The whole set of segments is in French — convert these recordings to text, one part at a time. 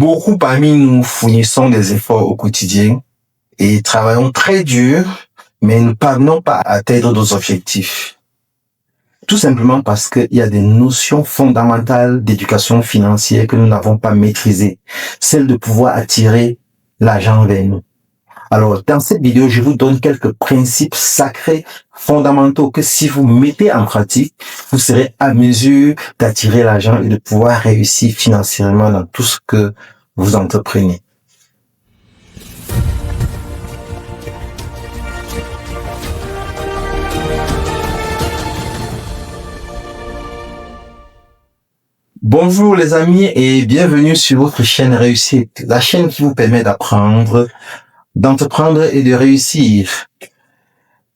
Beaucoup parmi nous fournissons des efforts au quotidien et travaillons très dur, mais ne parvenons pas à atteindre nos objectifs. Tout simplement parce qu'il y a des notions fondamentales d'éducation financière que nous n'avons pas maîtrisées. Celle de pouvoir attirer l'argent vers nous. Alors, dans cette vidéo, je vous donne quelques principes sacrés, fondamentaux, que si vous mettez en pratique, vous serez à mesure d'attirer l'argent et de pouvoir réussir financièrement dans tout ce que vous entreprenez. Bonjour les amis et bienvenue sur votre chaîne Réussite, la chaîne qui vous permet d'apprendre, d'entreprendre et de réussir.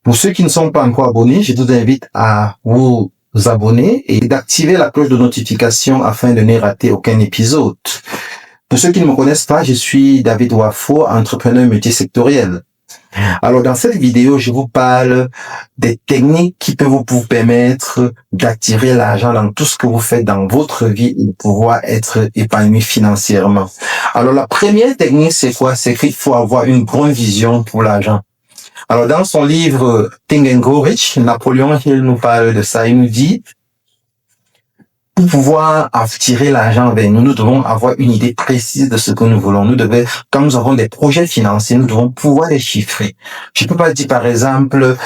Pour ceux qui ne sont pas encore abonnés, je vous invite à vous abonner et d'activer la cloche de notification afin de ne rater aucun épisode. Pour ceux qui ne me connaissent pas, je suis David Wafo, entrepreneur multisectoriel. Alors dans cette vidéo, je vous parle des techniques qui peuvent vous permettre d'attirer l'argent dans tout ce que vous faites dans votre vie et de pouvoir être épanoui financièrement. Alors la première technique, c'est quoi? C'est qu'il faut avoir une grande vision pour l'argent. Alors dans son livre Think and Grow Rich, Napoléon Hill nous parle de ça. Il nous dit, pour pouvoir attirer l'argent vers nous, nous devons avoir une idée précise de ce que nous voulons. Quand nous avons des projets financiers, nous devons pouvoir les chiffrer. Je ne peux pas dire, par exemple,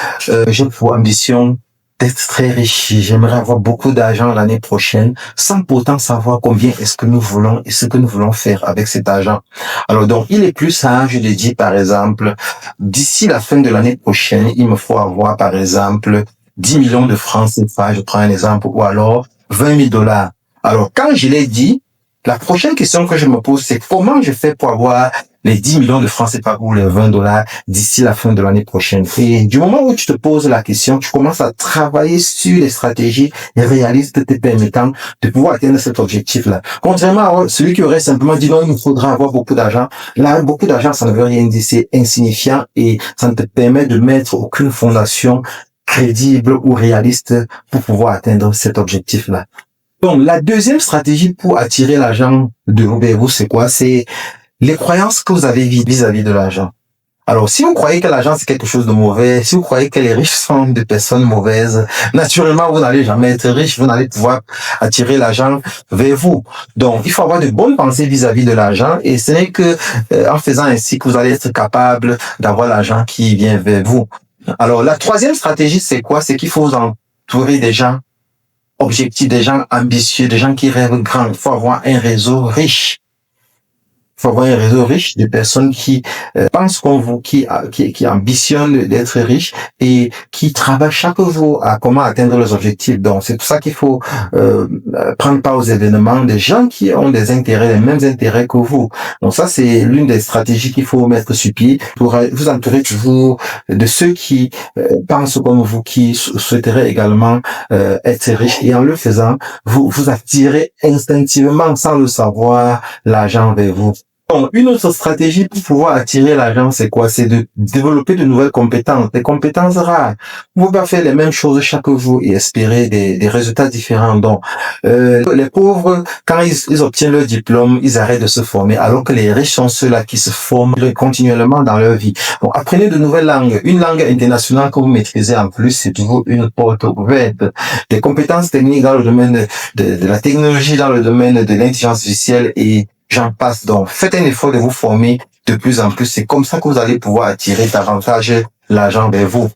j'ai pour ambition d'être très riche, j'aimerais avoir beaucoup d'argent l'année prochaine, sans pourtant savoir combien est-ce que nous voulons et ce que nous voulons faire avec cet argent. Alors donc, il est plus sage de dire, par exemple, d'ici la fin de l'année prochaine, il me faut avoir, par exemple, 10 millions de francs CFA, je prends un exemple, ou alors 20 000 $. Alors, quand je l'ai dit, la prochaine question que je me pose, c'est comment je fais pour avoir les 10 millions de francs CFA ou les 20 $ d'ici la fin de l'année prochaine. Et du moment où tu te poses la question, tu commences à travailler sur les stratégies réalistes te permettant de pouvoir atteindre cet objectif-là. Contrairement à celui qui aurait simplement dit non, il me faudra avoir beaucoup d'argent. Là, beaucoup d'argent, ça ne veut rien dire, c'est insignifiant et ça ne te permet de mettre aucune fondation crédible ou réaliste pour pouvoir atteindre cet objectif-là. Donc, la deuxième stratégie pour attirer l'argent de vous, c'est quoi? C'est les croyances que vous avez vis-à-vis de l'argent. Alors, si vous croyez que l'argent c'est quelque chose de mauvais, si vous croyez que les riches sont des personnes mauvaises, naturellement, vous n'allez jamais être riche, vous n'allez pouvoir attirer l'argent vers vous. Donc, il faut avoir de bonnes pensées vis-à-vis de l'argent et ce n'est que en faisant ainsi que vous allez être capable d'avoir l'argent qui vient vers vous. Alors, la troisième stratégie, c'est quoi? C'est qu'il faut vous entourer des gens objectifs, des gens ambitieux, des gens qui rêvent grand. Il faut avoir un réseau riche. Il faut avoir un réseau riche de personnes qui pensent comme vous, qui ambitionnent d'être riches et qui travaillent chaque jour à comment atteindre leurs objectifs. Donc, c'est pour ça qu'il faut prendre part aux événements des gens qui ont des intérêts, les mêmes intérêts que vous. Donc, ça, c'est l'une des stratégies qu'il faut mettre sur pied pour vous entourer toujours de ceux qui pensent comme vous, qui souhaiteraient également être riches. Et en le faisant, vous attirez instinctivement, sans le savoir, l'argent vers vous. Donc, une autre stratégie pour pouvoir attirer l'argent, c'est quoi? C'est de développer de nouvelles compétences, des compétences rares. Vous pouvez pas faire les mêmes choses chaque jour et espérer des résultats différents. Donc, les pauvres, quand ils obtiennent leur diplôme, ils arrêtent de se former, alors que les riches sont ceux-là qui se forment continuellement dans leur vie. Donc, apprenez de nouvelles langues. Une langue internationale que vous maîtrisez en plus, c'est toujours une porte ouverte. Des compétences techniques dans le domaine de la technologie, dans le domaine de l'intelligence artificielle et j'en passe. Donc, faites un effort de vous former de plus en plus. C'est comme ça que vous allez pouvoir attirer davantage l'argent vers vous.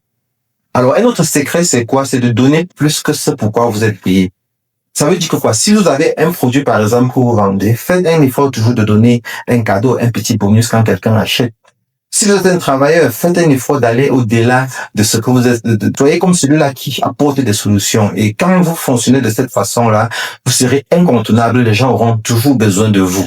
Alors, un autre secret, c'est quoi? C'est de donner plus que ce pourquoi vous êtes payé. Ça veut dire que quoi? Si vous avez un produit, par exemple, que vous vendez, faites un effort toujours de donner un cadeau, un petit bonus quand quelqu'un achète. Si vous êtes un travailleur, faites un effort d'aller au-delà de ce que vous êtes, soyez comme celui-là qui apporte des solutions. Et quand vous fonctionnez de cette façon-là, vous serez incontournable, les gens auront toujours besoin de vous.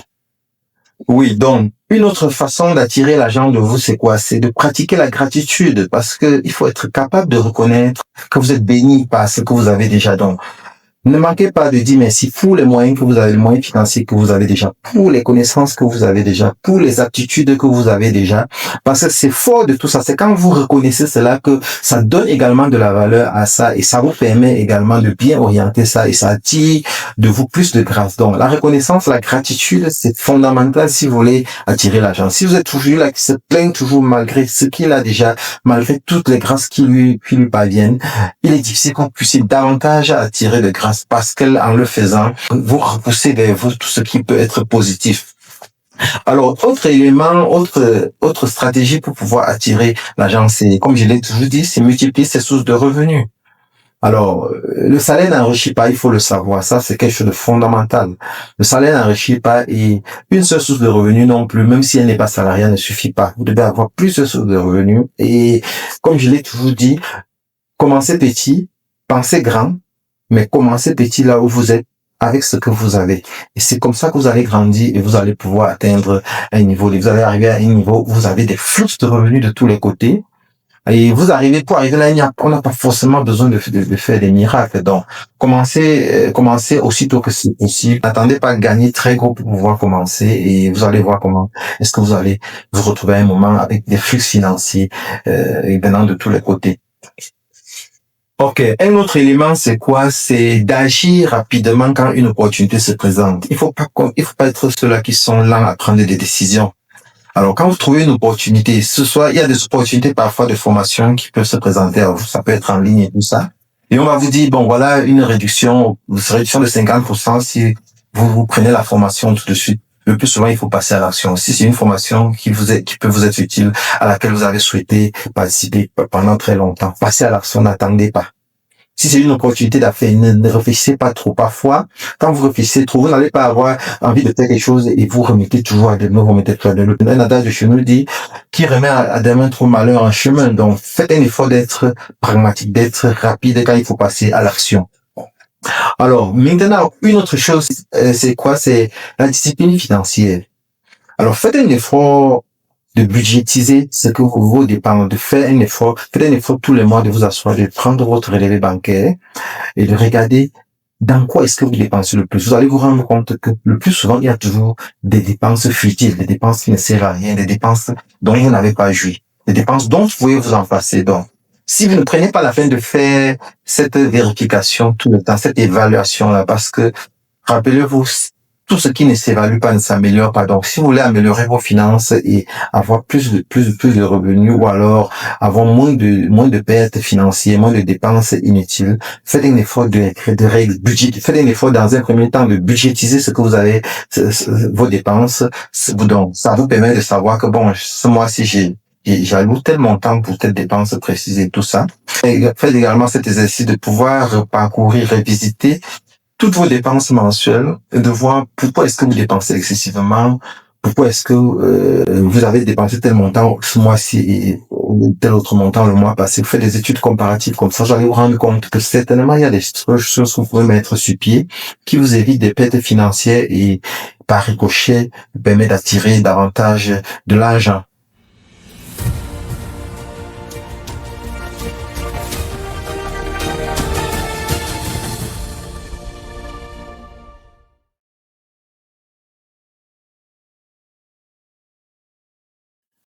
Oui, donc, une autre façon d'attirer l'argent de vous, c'est quoi? C'est de pratiquer la gratitude, parce que il faut être capable de reconnaître que vous êtes béni par ce que vous avez déjà. Donc, ne manquez pas de dire merci pour les moyens que vous avez, les moyens financiers que vous avez déjà, pour les connaissances que vous avez déjà, pour les aptitudes que vous avez déjà, parce que c'est fort de tout ça. C'est quand vous reconnaissez cela que ça donne également de la valeur à ça et ça vous permet également de bien orienter ça et ça attire de vous plus de grâce. Donc, la reconnaissance, la gratitude, c'est fondamental si vous voulez attirer l'argent. Si vous êtes toujours là, qui se plaint toujours malgré ce qu'il a déjà, malgré toutes les grâces qui lui parviennent, il est difficile qu'on puisse davantage attirer de grâce parce qu'en le faisant, vous repoussez vers vous tout ce qui peut être positif. Alors, autre élément, autre stratégie pour pouvoir attirer l'argent, c'est, comme je l'ai toujours dit, c'est multiplier ses sources de revenus. Alors, le salaire n'enrichit pas, il faut le savoir. Ça, c'est quelque chose de fondamental. Le salaire n'enrichit pas et une seule source de revenus non plus, même si elle n'est pas salariale, ne suffit pas. Vous devez avoir plusieurs sources de revenus. Et comme je l'ai toujours dit, commencez petit, pensez grand, mais commencez petit là où vous êtes avec ce que vous avez. Et c'est comme ça que vous allez grandir et vous allez pouvoir atteindre un niveau. Vous allez arriver à un niveau où vous avez des flux de revenus de tous les côtés. Et vous arrivez, pour arriver là, on n'a pas forcément besoin de faire des miracles. Donc, commencez aussitôt que c'est possible. N'attendez pas à gagner très gros pour pouvoir commencer et vous allez voir comment est-ce que vous allez vous retrouver à un moment avec des flux financiers venant de tous les côtés. Ok, un autre élément, c'est quoi? C'est d'agir rapidement quand une opportunité se présente. Il faut pas être ceux-là qui sont lents à prendre des décisions. Alors, quand vous trouvez une opportunité, il y a des opportunités parfois de formation qui peuvent se présenter à vous. Ça peut être en ligne et tout ça. Et on va vous dire, bon, voilà une réduction de 50% si vous prenez la formation tout de suite. Le plus souvent, il faut passer à l'action. Si c'est une formation qui peut vous être utile, à laquelle vous avez souhaité participer pendant très longtemps, passez à l'action, n'attendez pas. Si c'est une opportunité d'affaires, ne réfléchissez pas trop. Parfois, quand vous réfléchissez trop, vous n'allez pas avoir envie de faire quelque chose et vous remettez toujours à demain, vous remettez toujours à demain. Un adage de chez nous dit, qui remet à demain trop malheur en chemin. Donc, faites un effort d'être pragmatique, d'être rapide quand il faut passer à l'action. Alors, maintenant, une autre chose, c'est quoi? C'est la discipline financière. Alors, faites un effort de budgétiser ce que vous dépendez, de faire un effort, faites un effort tous les mois de vous asseoir, de prendre votre relevé bancaire et de regarder dans quoi est-ce que vous dépensez le plus. Vous allez vous rendre compte que le plus souvent, il y a toujours des dépenses futiles, des dépenses qui ne servent à rien, des dépenses dont vous n'avez pas joui, des dépenses dont vous pouvez vous en passer. Donc, si vous ne prenez pas la peine de faire cette vérification tout le temps, cette évaluation-là, parce que, rappelez-vous, tout ce qui ne s'évalue pas ne s'améliore pas. Donc, si vous voulez améliorer vos finances et avoir plus de revenus ou alors avoir moins de pertes financières, moins de dépenses inutiles, faites un effort faites un effort dans un premier temps de budgétiser ce que vous avez, vos dépenses. Donc, ça vous permet de savoir que bon, ce mois-ci, j'alloue tel montant pour telle dépense précise et tout ça. Et faites également cet exercice de pouvoir parcourir, revisiter toutes vos dépenses mensuelles et de voir pourquoi est-ce que vous dépensez excessivement, pourquoi est-ce que vous avez dépensé tel montant ce mois-ci et tel autre montant le mois passé. Vous faites des études comparatives comme ça, vous allez vous rendre compte que certainement il y a des choses que vous pouvez mettre sur pied qui vous évitent des pertes financières et par ricochet vous permet d'attirer davantage de l'argent.